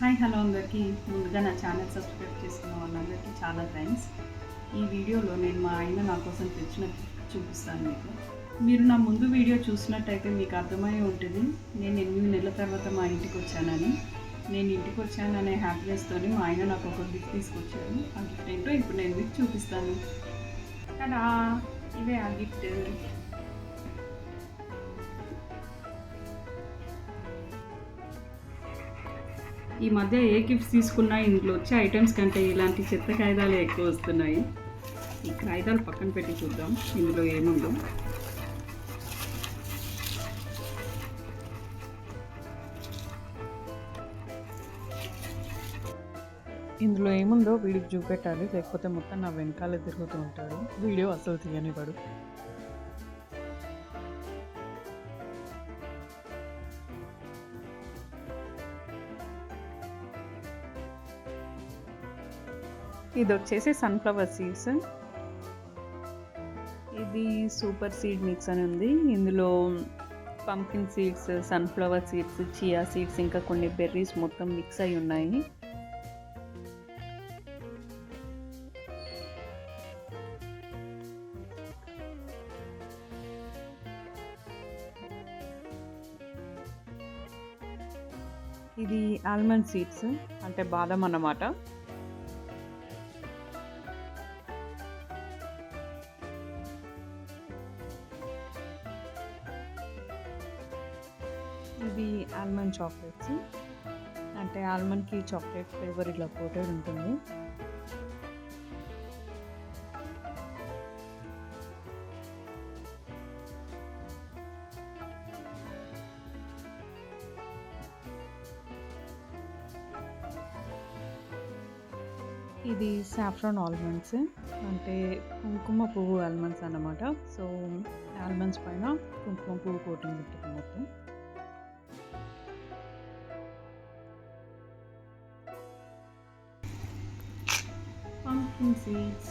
Hi hello అందరికీ ముందుగా నా ఛానల్ సబ్స్క్రైబ్ చేసుకున్న వాళ్ళందరికీ చాలా థ్యాంక్స్. ఈ వీడియోలో నేను మా ఆయన నా కోసం తెచ్చిన గిఫ్ట్ చూపిస్తాను మీకు. మీరు నా ముందు వీడియో చూసినట్టయితే మీకు అర్థమై ఉంటుంది నేను 8 నెలల తర్వాత మా ఇంటికి వచ్చానని. నేను ఇంటికి వచ్చాననే హ్యాపీనెస్తో మా ఆయన నాకు ఒక గిఫ్ట్ తీసుకొచ్చారు. ఆ గిఫ్ట్ ఏంటో ఇప్పుడు నేను మీకు చూపిస్తాను కదా. ఇవే ఆ గిఫ్ట్. ఈ మధ్య ఏ గిఫ్ట్స్ తీసుకున్నా ఇంట్లో వచ్చే ఐటమ్స్ కంటే ఇలాంటి చెత్త కాగితాలు ఎక్కువ వస్తున్నాయి. ఈ కాగితాలు పక్కన పెట్టి చూద్దాం ఇందులో ఏముందో. ఇందులో ఏముందో వీడికి చూపెట్టాలి, లేకపోతే మొత్తం నా వెనకాలే తిరుగుతూ ఉంటాడు. వీడియో అసలు తీయనివాడు. ఇది వచ్చేసి సన్ఫ్లవర్ సీడ్స్. ఇది సూపర్ సీడ్ మిక్స్ అని ఉంది. ఇందులో pumpkin seeds, sunflower seeds, chia seeds, ఇంకా కొన్ని బెర్రీస్ మొత్తం మిక్స్ అయి ఉన్నాయి. ఇది ఆల్మండ్ సీడ్స్ అంటే బాదం అన్నమాట. ఇవి ఆల్మండ్ చాక్లెట్స్ అంటే ఆల్మండ్కి చాక్లెట్ ఫ్లేవర్ ఇలా కోటెడ్ ఉంటుంది. ఇది సాఫ్రాన్ ఆల్మండ్స్ అంటే కుంకుమ పువ్వు ఆల్మండ్స్ అన్నమాట. సో ఆల్మండ్స్ పైన కుంకుమ పువ్వు కోటింగ్ ఉంటుంది మొత్తం. Pumpkin seeds.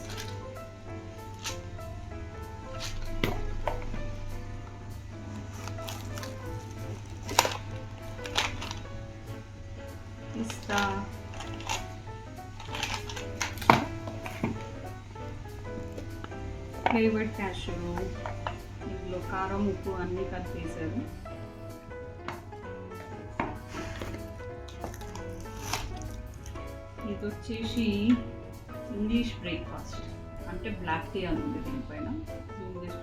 Pista. Flavored cashew. ఇందులో కారం ఉప్పు అన్నీ కలిపేశారు. ఇది వచ్చేసి ఇంగ్లీష్ బ్రేక్ఫాస్ట్ అంటే బ్లాక్ టీ అని ఉంది దీనిపైన. ఇంగ్లీష్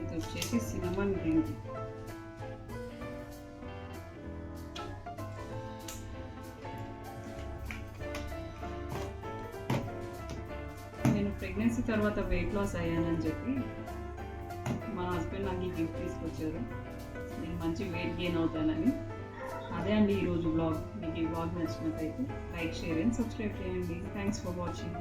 ఇది వచ్చేసి సినమన్ గ్రీన్ టీ. నేను ప్రెగ్నెన్సీ తర్వాత వెయిట్ లాస్ అయ్యానని చెప్పి మా హస్బెండ్ నాకు ఈ గిఫ్ట్ తీసుకొచ్చారు. నేను మంచి వెయిట్ గెయిన్ అవుతానని. అదే అండి ఈరోజు బ్లాగ్. మీకు ఈ బ్లాగ్ నచ్చినట్లయితే లైక్, షేర్ అండ్ సబ్స్క్రైబ్ చేయండి. Thanks for watching.